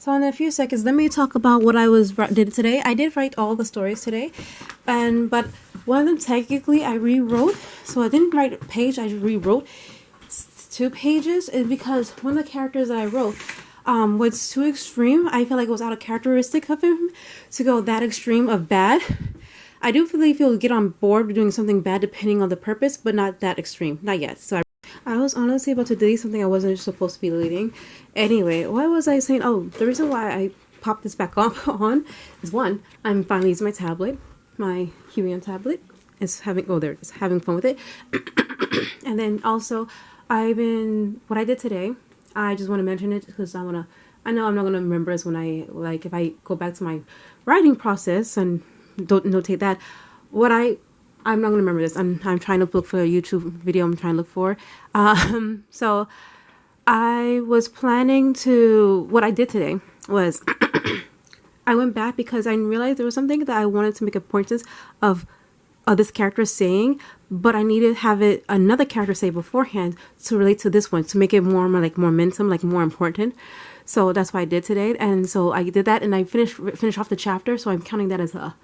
So in a few seconds, let me talk about what I did today. I did write all the stories today, but one of them technically I rewrote. So I didn't write a page, I rewrote 2 pages, is because one of the characters that I wrote was too extreme. I feel like it was out of characteristic of him to go that extreme of bad. I do believe he'll get on board with doing something bad depending on the purpose, but not that extreme, not yet. So I was honestly about to delete something I wasn't supposed to be deleting. Anyway, what was I saying? Oh, the reason why I popped this back on is, one, I'm finally using my tablet, my Huion tablet. It's having, oh, there it is, having fun with it. And then also, what I did today, I just want to mention it because I know I'm not going to remember this when if I go back to my writing process and don't notate that, I'm not gonna remember this. I'm trying to look for a YouTube video. I'm trying to look for. So I was planning to. What I did today was I went back because I realized there was something that I wanted to make a point of this character saying, but I needed to have another character say beforehand to relate to this one to make it more momentum, like more important. So that's what I did today, and so I did that, and I finished off the chapter. So I'm counting that as a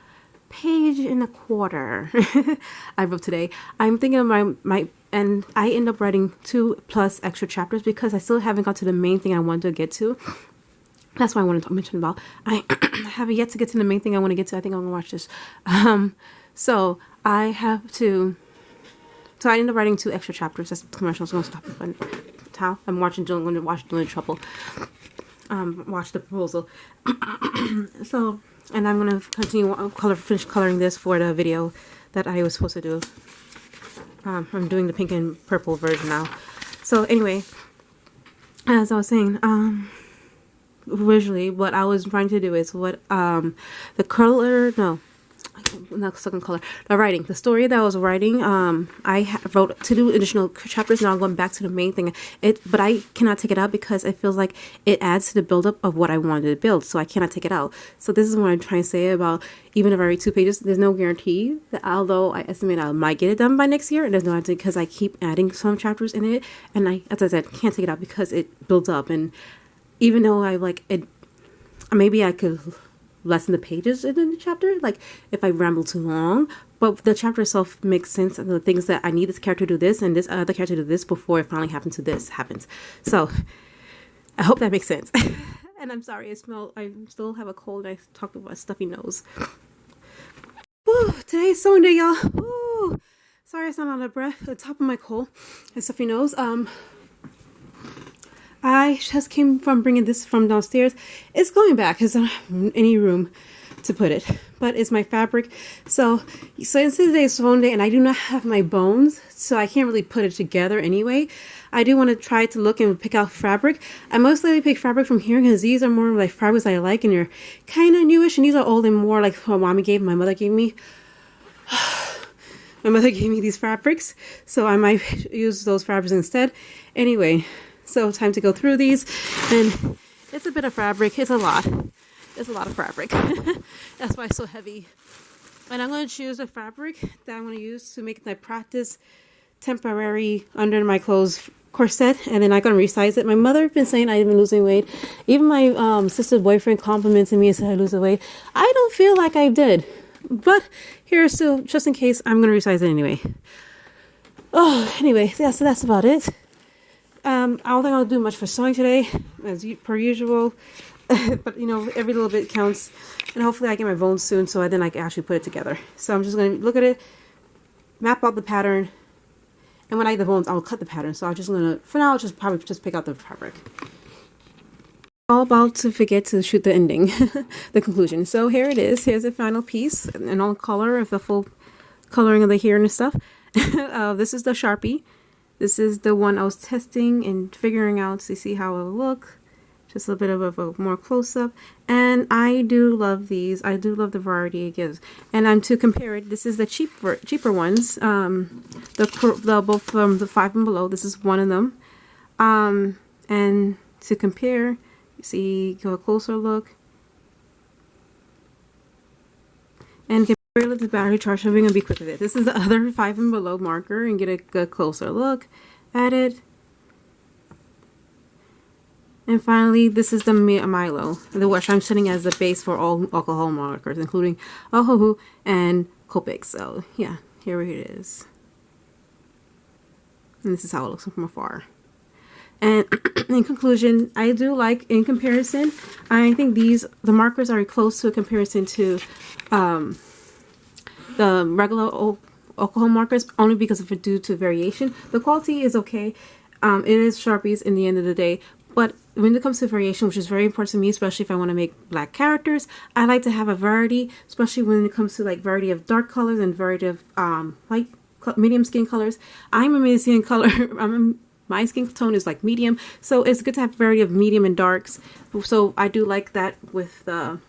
page and a quarter I wrote today. I'm thinking of and I end up writing 2+ extra chapters because I still haven't got to the main thing I wanted to get to. That's why I wanted to mention about. I haven't yet to get to the main thing I want to get to. I think I'm gonna watch this. So I have to. So I end up writing 2 extra chapters. That's the commercial. I'm gonna stop it. But how I'm watching. I'm going to watch Doing Trouble. Watch the proposal. So. And I'm going to continue finish coloring this for the video that I was supposed to do. I'm doing the pink and purple version now. So anyway, as I was saying, originally what I was trying to do is the writing, the story that I was writing, I wrote 2 additional chapters. Now I'm going back to the main thing, but I cannot take it out because it feels like it adds to the buildup of what I wanted to build, so I cannot take it out. So this is what I'm trying to say about, even if I write 2 pages, there's no guarantee that, although I estimate I might get it done by next year, there's no guarantee because I keep adding some chapters in it, and as I said, can't take it out because it builds up. And even though I like it, maybe I could lessen the pages in the chapter, like if I ramble too long, but the chapter itself makes sense, and the things that I need this character to do this and this other character to do this before it finally happens to this happens. So I hope that makes sense. And I'm sorry, I still have a cold. I talked about a stuffy nose. Woo, today's sewing day, y'all. Woo. Sorry I sound out of breath. The top of my cold and stuffy nose. I just came from bringing this from downstairs. It's going back because I don't have any room to put it, but it's my fabric. So since today's phone day and I do not have my bones, so I can't really put it together anyway. I do want to try to look and pick out fabric. I most likely pick fabric from here because these are more like fabrics I like, and they're kind of newish, and these are old and more like what my mother gave me. My mother gave me these fabrics, so I might use those fabrics instead. Anyway. So time to go through these, and it's a bit of fabric. It's a lot. It's a lot of fabric. That's why it's so heavy. And I'm going to choose a fabric that I'm going to use to make my practice temporary under my clothes corset, and then I'm going to resize it. My mother has been saying I've been losing weight. Even my sister's boyfriend complimented me and said I lose the weight. I don't feel like I did, but here's still just in case. I'm going to resize it anyway. Oh, anyway, yeah, so that's about it. I don't think I'll do much for sewing today, as per usual, but every little bit counts, and hopefully I get my bones soon, so then I can actually put it together. So I'm just going to look at it, map out the pattern, and when I get the bones, I'll cut the pattern. So I'm just going to, for now, I'll probably just pick out the fabric. All about to forget to shoot the ending, the conclusion. So here it is. Here's the final piece, and all color of the full coloring of the hair and stuff. This is the Sharpie. This is the one I was testing and figuring out to see how it will look. Just a bit of a more close-up. And I do love these. I do love the variety it gives. And to compare it, this is the cheaper ones. Both from the 5 and below. This is one of them. And to compare, you see, go a closer look. And compare it to the battery charge. So we're going to be quick with it. This is the other 5 and below marker, and get a closer look at it. And finally, this is the Milo, which I'm setting as the base for all alcohol markers, including Oahu and Copic. So yeah, here it is. And this is how it looks from afar. And in conclusion, I do like, in comparison, I think the markers are close to a comparison to the regular alcohol markers, only because of it due to variation. The quality is okay. It is Sharpies in the end of the day, but when it comes to variation, which is very important to me, especially if I want to make black characters, I like to have a variety, especially when it comes to like variety of dark colors and variety of light, medium skin colors. I'm a medium skin color. My skin tone is like medium, so it's good to have variety of medium and darks. So I do like that with the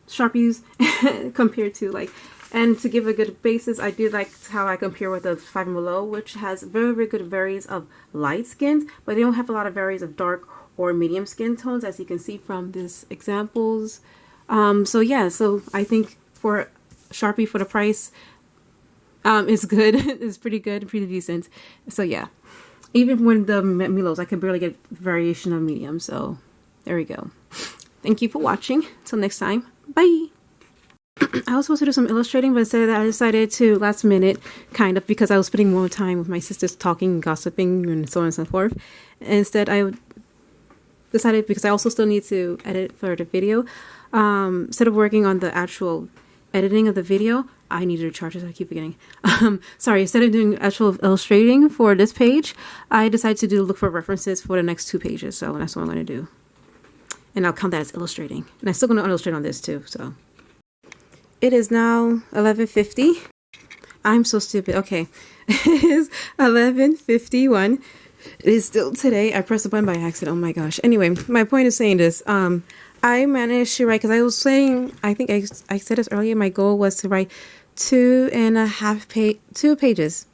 Sharpies compared to like, and to give a good basis, I do like how I compare with the 5 and Below, which has very, very good varieties of light skins, but they don't have a lot of varieties of dark or medium skin tones, as you can see from these examples. So yeah, so I think for Sharpie, for the price, it's good. It's pretty good, pretty decent. So yeah, even when the Milos, I can barely get variation of medium. So there we go. Thank you for watching. Till next time, bye. I was supposed to do some illustrating, but instead I decided to last minute, kind of, because I was spending more time with my sisters talking, gossiping, and so on and so forth. Instead, I decided, because I also still need to edit for the video, instead of working on the actual editing of the video, I need to recharge this. I keep forgetting. Sorry, instead of doing actual illustrating for this page, I decided to look for references for the next 2 pages. So that's what I'm going to do. And I'll count that as illustrating. And I'm still going to illustrate on this too, so. It is now 11:50. I'm so stupid. Okay. It is 11:51. It is still today. I pressed the button by accident. Oh my gosh. Anyway, my point is saying this. I managed to write, because I was saying, I think I said this earlier, my goal was to write 2 pages.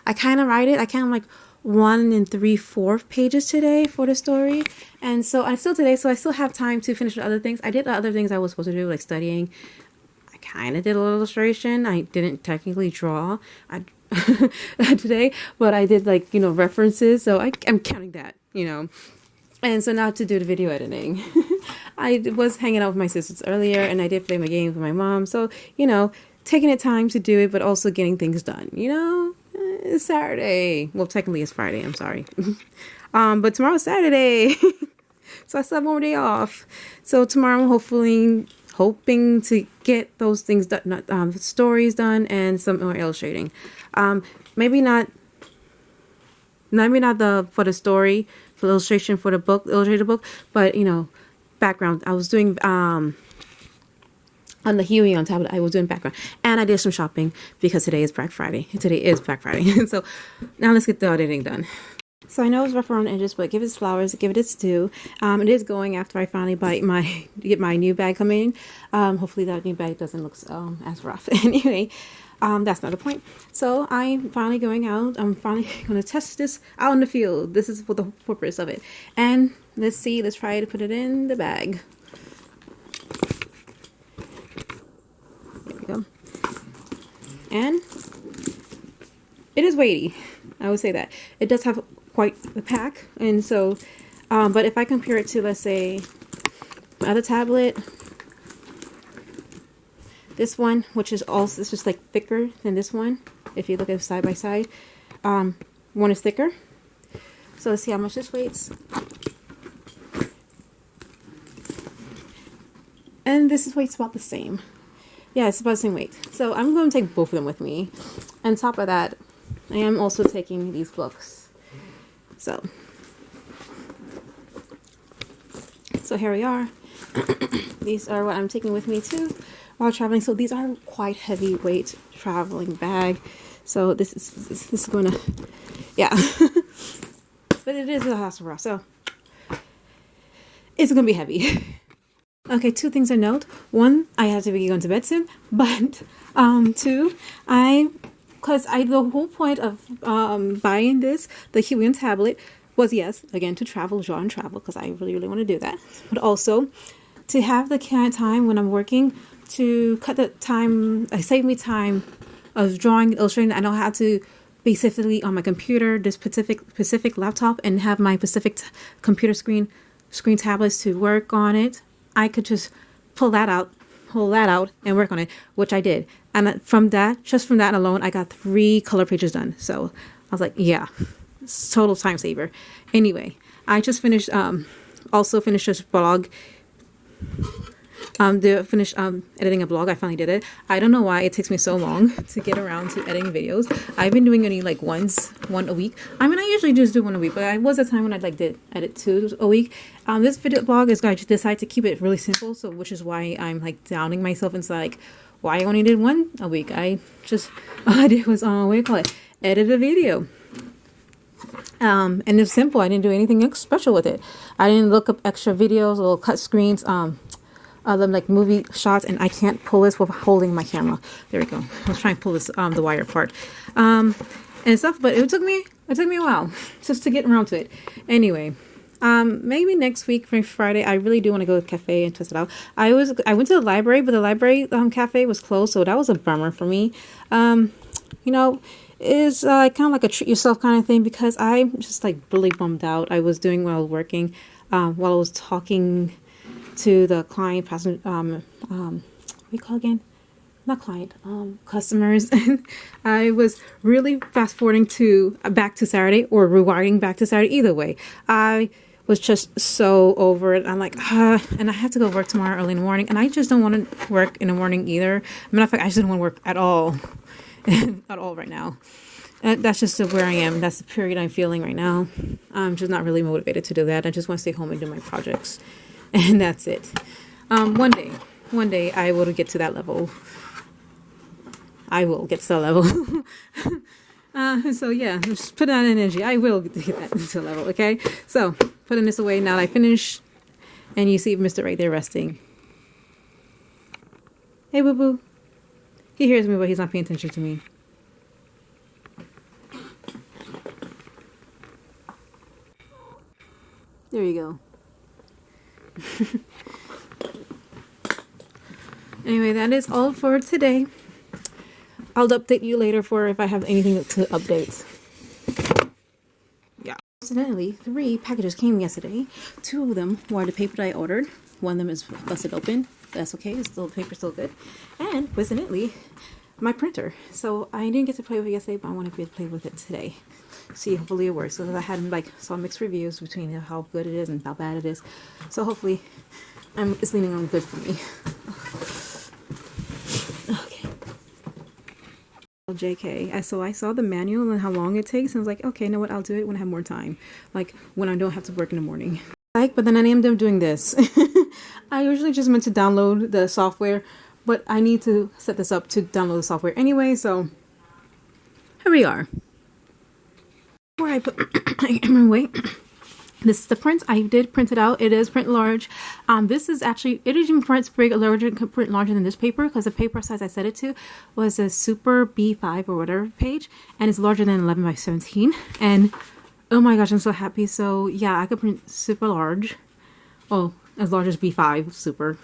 I kind of write it. I kind of like 1 3/4 pages today for the story. And so I still have time to finish the other things. I did the other things I was supposed to do, like studying. Kind of did a little illustration. I didn't technically draw today, but I did, like, you know, references, so I'm counting that, you know. And so now to do the video editing. I was hanging out with my sisters earlier, and I did play my games with my mom, so, you know, taking the time to do it, but also getting things done, you know. It's Saturday. Well, technically it's Friday, I'm sorry. But tomorrow's Saturday. So I still have 1 more day off. So tomorrow I'm hoping to get those things done, stories done, and some more illustrating. Maybe not for the story, for illustration for the book, illustrated book, but, you know, background. I was doing on the Huey on tablet. I was doing background, and I did some shopping because today is Black Friday. So now let's get the editing done. So I know it's rough around the edges, but give it its flowers, give it its due. It is going after I finally get my new bag coming in. Hopefully that new bag doesn't look as rough. Anyway, that's not the point. So I'm finally going out. I'm finally going to test this out in the field. This is for the purpose of it. And let's try to put it in the bag. There we go. And it is weighty. I would say that. It does have quite the pack, and so but if I compare it to, let's say, my other tablet, this one, which is also, it's just like thicker than this one, if you look at it side by side, one is thicker. So let's see how much this weighs, and this weighs about the same. Yeah, it's about the same weight. So I'm going to take both of them with me. On top of that, I am also taking these books. So here we are. These are what I'm taking with me too while traveling. So these are quite heavyweight traveling bag. So this is gonna, yeah. But it is a house, so it's gonna be heavy. Okay, 2 things to note. 1, I have to be going to bed soon. But 2, the whole point of buying the Helium tablet was, yes, again, to draw and travel, because I really, really want to do that. But also to have the kind of time when I'm working to cut the time, save me time of drawing, illustrating. I don't have to specifically on my computer, this Pacific laptop, and have my Pacific computer screen tablets to work on it, I could just pull that out and work on it, which I did. And from that, just from that alone, I got 3 color pages done. So I was like, yeah, total time saver. Anyway, I just finished, also finished this blog. Editing a blog. I finally did it. I don't know why it takes me so long to get around to editing videos. I've been doing only like one a week. I mean, I usually just do one a week, but I was a time when I did edit 2 a week. This video blog is going to decide to keep it really simple, so which is why I'm like downing myself and like, why I only did 1 a week. All I did was edit a video. And it's simple. I didn't do anything special with it. I didn't look up extra videos or cut screens. Like movie shots, and I can't pull this with holding my camera. There we go. I was trying to pull this the wire part and stuff, but it took me a while just to get around to it. Anyway, maybe next week, Friday, I really do want to go to the cafe and test it out. I went to the library, but the library cafe was closed, so that was a bummer for me. You know, is kind of like a treat yourself kind of thing, because I'm just like really bummed out. I was doing while I was working, while I was talking to the client, passenger, what you call again? Not client, customers. I was really fast forwarding back to Saturday, or rewinding back to Saturday. Either way, I was just so over it. I'm like, and I have to go work tomorrow early in the morning, and I just don't want to work in the morning either. Matter of fact, I just don't want to work at all, at all right now. That's just where I am. That's the period I'm feeling right now. I'm just not really motivated to do that. I just want to stay home and do my projects. And that's it. One day I will get to that level. I will get to that level. So yeah, just put on energy. I will get that to the level. Okay. So putting this away now that I finish, and you see Mr. right there resting. Hey, boo boo. He hears me, but he's not paying attention to me. There you go. Anyway, that is all for today. I'll update you later for if I have anything to update. Yeah. Incidentally, 3 packages came yesterday. 2 of them were the paper that I ordered. One of them is busted open. That's okay. The paper's still good. And coincidentally, my printer. So I didn't get to play with it yesterday, but I want to be able to play with it today. See, hopefully it works. So I had some mixed reviews between how good it is and how bad it is. So hopefully it's leaning on good for me. Okay. JK. So I saw the manual and how long it takes, and I was like, okay, you know what? I'll do it when I have more time. Like when I don't have to work in the morning. But then I ended up doing this. I usually just meant to download the software, but I need to set this up to download the software anyway. So here we are. Where I put wait, this is the print. I did print it out. It is print large. This is actually, it is even print larger than this paper, because the paper size I set it to was a super B5 or whatever page, and it's larger than 11 by 17. And oh my gosh, I'm so happy. So yeah, I could print super large. Oh, as large as B5 super.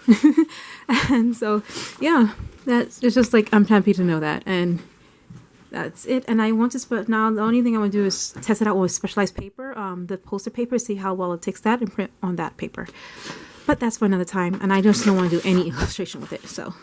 And so yeah, it's just like, I'm happy to know that. And that's it. And I want to now the only thing I want to do is test it out with specialized paper, the poster paper, see how well it takes that, and print on that paper. But that's for another time, and I just don't want to do any illustration with it. So